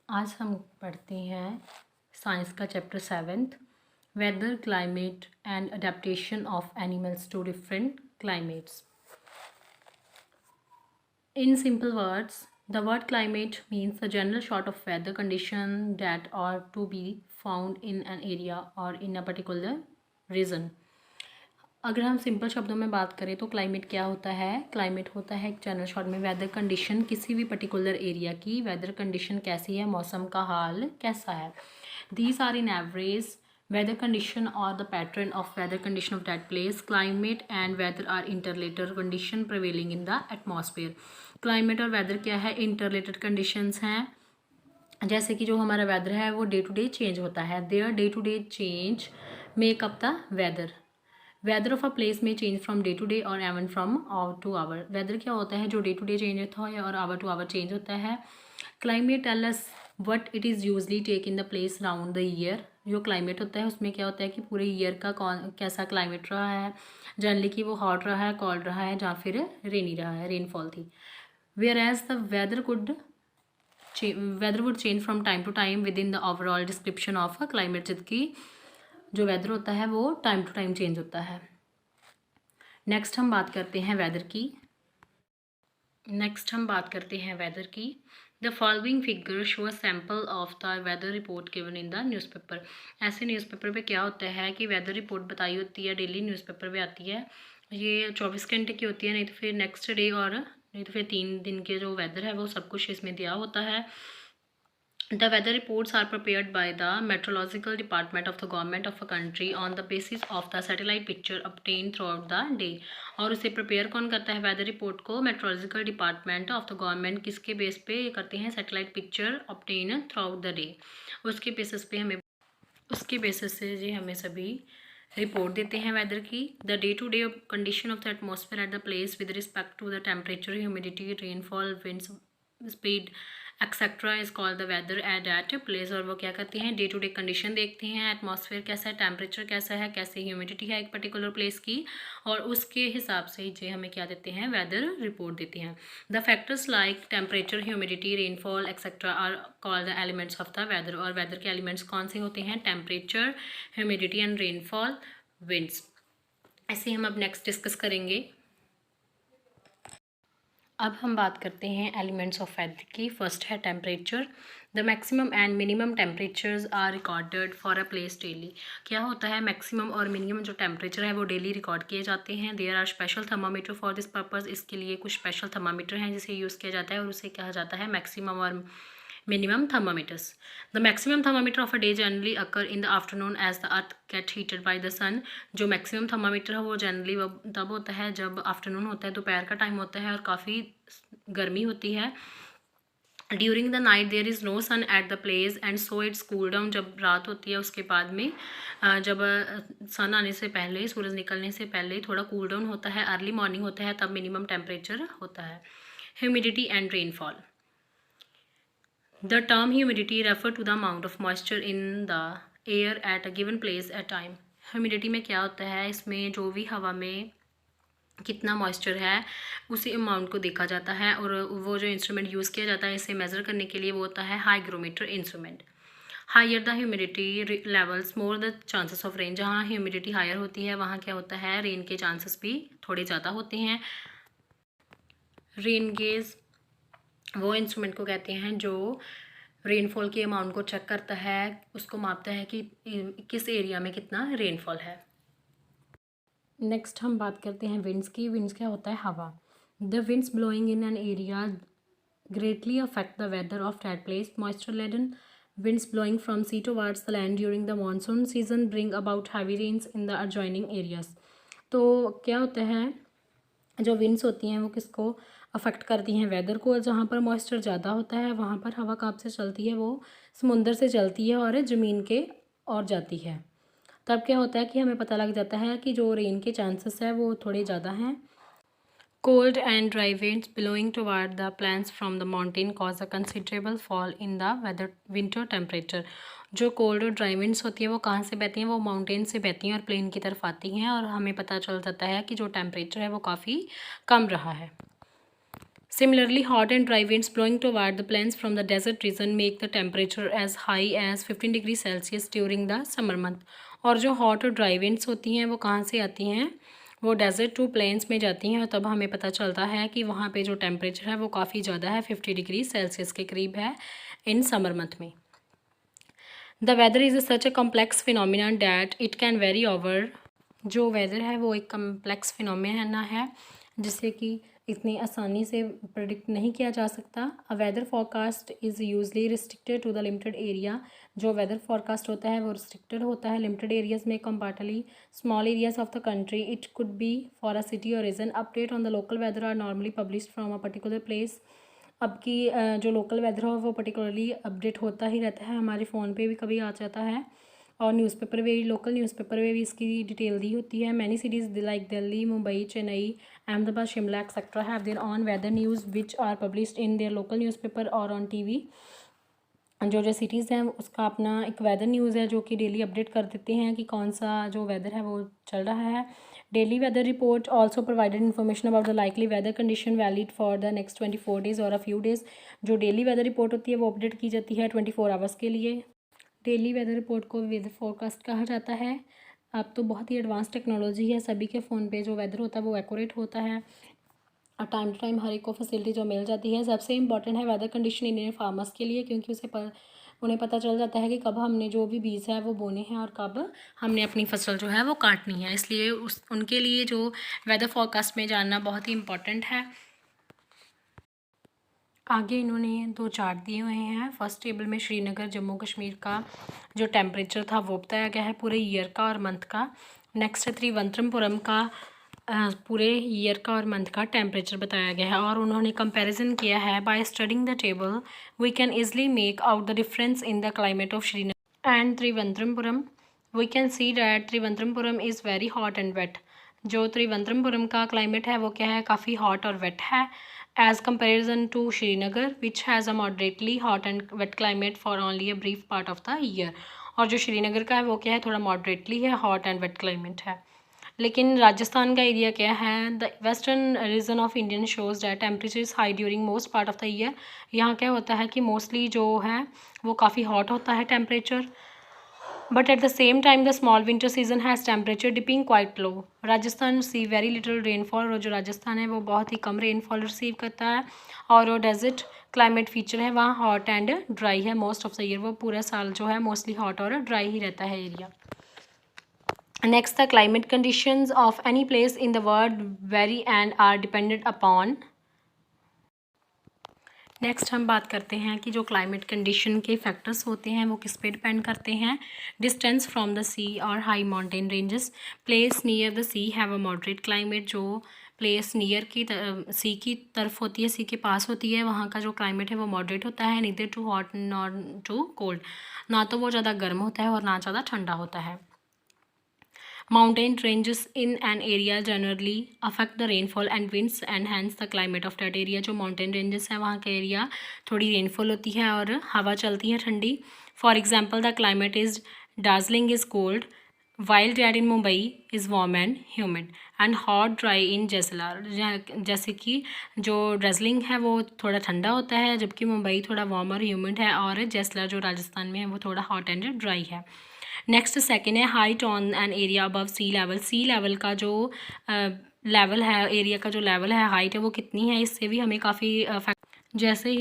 आज हम पढ़ते हैं साइंस का chapter 7th weather climate and adaptation of animals to different climates. In simple words, the word climate means the general sort of weather condition that are to be found in an area or in a particular region. अगर हम simple शब्दों में बात करें तो climate क्या होता है। क्लाइमेट होता है एक जनरल शॉर्ट में वेदर कंडीशन, किसी भी पर्टिकुलर एरिया की वेदर कंडीशन कैसी है, मौसम का हाल कैसा है। These are in average weather condition or the pattern of weather condition of that place. Climate and weather are interrelated condition prevailing in the atmosphere. climate और weather क्या है, interrelated conditions हैं। जैसे कि जो हमारा वेदर है वो डे टू डे चेंज होता है। Their day to day change make up the weather. Weather of a place में change from day to day और even from hour to hour. Weather क्या होता है, जो डे टू डे चेंज होता है और आवर टू आवर चेंज होता है। Climate tell us what it is usually take in the place round the year. जो क्लाइमेट होता है उसमें क्या होता है कि पूरे ईयर का कौन कैसा क्लाइमेट रहा है। जनरली कि वो हॉट रहा है, कोल्ड रहा है, या फिर रेनी रहा है, रेनफॉल थी। Where as the weather would change from time to time within the overall description of a climate, जबकि जो वेदर होता है वो टाइम टू टाइम चेंज होता है। नेक्स्ट हम बात करते हैं वेदर की। The following figure show a sample of the weather report given in the newspaper. ऐसे न्यूज़पेपर पे क्या होता है कि वेदर रिपोर्ट बताई होती है, डेली न्यूज़पेपर पे आती है। ये 24 घंटे की होती है, नहीं तो फिर नेक्स्ट डे और नहीं तो फिर 3 दिन के जो वेदर है वो सब कुछ इसमें दिया होता है। The weather reports are prepared by the meteorological department of the government of a country on the basis of the satellite picture obtained throughout the day. और उसे प्रिपेयर कौन करता है वेदर रिपोर्ट को? Meteorological department of the government. किसके base पे करते हैं? Satellite picture obtain through the day. उसके बेसिस से जी हमें सभी रिपोर्ट देते हैं वेदर की। The day to day condition of the atmosphere at the place with respect to the temperature, humidity, rainfall, winds speed etcetera is called the weather at that place. और वो क्या करते हैं? डे टू डे कंडीशन देखते हैं, atmosphere कैसा है, temperature कैसा है, कैसे ह्यूमिडिटी है एक पर्टिकुलर प्लेस की, और उसके हिसाब से जो हमें क्या देते हैं? वेदर रिपोर्ट देते हैं। The factors like temperature, humidity, rainfall etcetera are called the elements of the weather. और वेदर के एलिमेंट्स कौन से होते हैं? Temperature, humidity and rainfall, winds. ऐसे हम अब नेक्स्ट डिस्कस करेंगे। अब हम बात करते हैं एलिमेंट्स ऑफ वेदर की। फर्स्ट है temperature. The maximum and minimum temperatures are recorded for a place daily. क्या होता है? मैक्सिमम और मिनिमम जो टेम्परेचर है वो डेली रिकॉर्ड किए जाते हैं। There are special thermometer for this purpose. इसके लिए कुछ स्पेशल थर्मामीटर हैं जिसे यूज़ किया जाता है और उसे कहा जाता है मैक्सिमम और minimum thermometers. The maximum thermometer of a day generally occur in the afternoon as the earth get heated by the sun. जो maximum thermometer है वो generally तब होता है जब afternoon होता है, दोपहर का टाइम होता है और काफ़ी गर्मी होती है। During the night there is no sun at the place and so it's cool down. जब रात होती है उसके बाद में जब सन आने से पहले, सूरज निकलने से पहले थोड़ा कूल डाउन होता है, अर्ली मॉर्निंग होता है, तब मिनिमम टेम्परेचर होता है। Humidity and rainfall. The term humidity refer to the amount of moisture in the air at a given place at time. Humidity में क्या होता है? इसमें जो भी हवा में कितना मॉइस्चर है उसी अमाउंट को देखा जाता है, और वो जो इंस्ट्रूमेंट यूज़ किया जाता है इसे मेज़र करने के लिए वो होता है hygrometer instrument. Higher the humidity levels more the chances of rain. जहाँ ह्यूमिडिटी हायर होती है वहाँ क्या होता है? रेन के चांसेस भी थोड़े ज़्यादा होते हैं। रेन गेज वो इंस्ट्रूमेंट को कहते हैं जो रेनफॉल के अमाउंट को चेक करता है, उसको मापता है कि किस एरिया में कितना रेनफॉल है। नेक्स्ट हम बात करते हैं विंड्स की। विंड्स क्या होता है? हवा। The winds blowing in an area greatly affect the weather of that place. Moisture-laden winds blowing from sea towards the land during the monsoon season bring about heavy rains in the adjoining areas. तो क्या होता है? जो winds होती हैं वो किसको affect करती हैं? वेदर को। जहाँ पर मॉइस्चर ज़्यादा होता है वहाँ पर हवा कहाँ से चलती है? वो समुंदर से चलती है और ज़मीन के और जाती है। तब क्या होता है कि हमें पता लग जाता है कि जो रेन के चांसेस है वो थोड़े ज़्यादा हैं। Cold and dry winds blowing toward the plains from the mountain cause a considerable fall in the winter temperature. जो कोल्ड और ड्राई विंड्स होती है वो कहाँ से बहती हैं? वो माउंटेन से बहती हैं और प्लेन की तरफ आती हैं, और हमें पता चल जाता है कि जो टेम्परेचर है वो काफ़ी कम रहा है। Similarly, hot and dry winds blowing toward the plains from the desert region make the temperature as high as 15 degree Celsius during the summer month. और जो हॉट और ड्राई विंड्स होती हैं वो कहाँ से आती हैं, वो डेजर्ट टू प्लेन्स में जाती हैं और तब हमें पता चलता है कि वहाँ पे जो टेम्परेचर है वो काफ़ी ज़्यादा है, 50 डिग्री सेल्सियस के करीब है इन समर मंथ में। The weather is such a complex phenomena that it can vary over. जो वेदर है वो एक कम्प्लेक्स फिनोमिना है जिससे कि इतनी आसानी से प्रेडिक्ट नहीं किया जा सकता। A weather forecast is usually restricted to the limited area. जो वेदर फॉरकास्ट होता है वो रिस्ट्रिक्टेड होता है लिमिटेड एरियाज़ में, comparatively small areas of the country. It could be for a city और region. Update on the local weather are normally published from a particular place. अब की जो लोकल वेदर हो वो पर्टिकुलरली अपडेट होता ही रहता है, हमारे फ़ोन पे भी कभी आ जाता है और न्यूज़पेपर में भी, लोकल न्यूज़पेपर में भी इसकी डिटेल दी होती है। Many cities like Delhi, Mumbai, Chennai, Ahmedabad, Shimla etcetera have their own weather news which are published in their local newspaper और ऑन टीवी। जो सिटीज़ हैं उसका अपना एक वेदर न्यूज़ है जो कि डेली अपडेट कर देते हैं कि कौन सा जो वेदर है वो चल रहा है। Daily weather report also provided information about the likely weather condition valid for the next 24 days और अ फ्यू डेज़। जो डेली वेदर रिपोर्ट होती है वो अपडेट की जाती है 24 आवर्स के लिए। डेली वेदर रिपोर्ट को वेदर फोरकास्ट कहा जाता है। अब तो बहुत ही एडवांस टेक्नोलॉजी है, सभी के फ़ोन पे जो वेदर होता है वो एक्यूरेट होता है और टाइम टू टाइम हर एक को फैसिलिटी जो मिल जाती है। सबसे इम्पॉर्टेंट है वेदर कंडीशन इंडियन फार्मर्स के लिए, क्योंकि उन्हें पता चल जाता है कि कब हमने जो भी बीज है वो बोने हैं और कब हमने अपनी फसल जो है वो काटनी है, इसलिए उनके लिए जो वेदर फोरकास्ट में जानना बहुत ही इम्पॉर्टेंट है। आगे इन्होंने 2 चार्ट दिए हुए हैं। फर्स्ट टेबल में श्रीनगर जम्मू कश्मीर का जो टेम्परेचर था वो बताया गया है पूरे ईयर का और मंथ का। नेक्स्ट है त्रिवंतरमपुरम का पूरे ईयर का और मंथ का टेम्परेचर बताया गया है और उन्होंने कंपैरिजन किया है। By studying the table we can easily make out the difference in the climate of Srinagar and Thiruvananthapuram. We can see that Thiruvananthapuram is very hot and wet. जो त्रिवंतरमपुरम का क्लाइमेट है वो क्या है, काफ़ी हॉट और वेट है as comparison to Srinagar which has a moderately hot and wet climate for only a brief part of the year। और जो श्रीनगर का है वो क्या है, थोड़ा मॉडरेटली है, हॉट एंड वेट क्लाइमेट है। लेकिन राजस्थान का एरिया क्या है, the western region of Indian shows that temperature is high during most part of the year. यहाँ क्या होता है कि मोस्टली जो है वो काफ़ी हॉट होता है temperature, but at the same time the small winter season has temperature dipping quite low. Rajasthan see very little rainfall, और जो राजस्थान है वो बहुत ही कम रेनफॉल रिसीव करता है और वो डेजर्ट क्लाइमेट फीचर है, वहाँ हॉट एंड ड्राई है मोस्ट ऑफ द ईयर। वो पूरा साल जो है मोस्टली हॉट और ड्राई ही रहता है area. Next the climate conditions of any place in the world vary and are dependent upon. Next हम बात करते हैं कि जो क्लाइमेट कंडीशन के फैक्टर्स होते हैं वो किस पे डिपेंड करते हैं। डिस्टेंस फ्रॉम द सी और high mountain ranges. Place near the sea have a moderate climate. जो प्लेस नियर की सी की तरफ होती है, सी के पास होती है, वहाँ का जो क्लाइमेट है वो मॉडरेट होता है, neither too hot not too cold. ना तो वो ज़्यादा गर्म होता है और ना ज़्यादा ठंडा होता है। Mountain ranges in an area generally affect the rainfall and winds and hence the climate of that area। जो mountain ranges है वहाँ का एरिया थोड़ी रेनफॉल होती है और हवा चलती है ठंडी। For example the climate is dazzling is cold while that in Mumbai is warm and humid and hot dry in Jaisalmer. जैसे कि जो dazzling है वो थोड़ा ठंडा होता है जबकि मुंबई थोड़ा वार्म और ह्यूमिड है और जैसलमेर जो राजस्थान में है वो थोड़ा हॉट एंड ड्राई है। नेक्स्ट सेकेंड है height on an area above sea level. Sea level का जो लेवल है, एरिया का जो लेवल है, हाइट है वो कितनी है, इससे भी हमें काफ़ी जैसे ही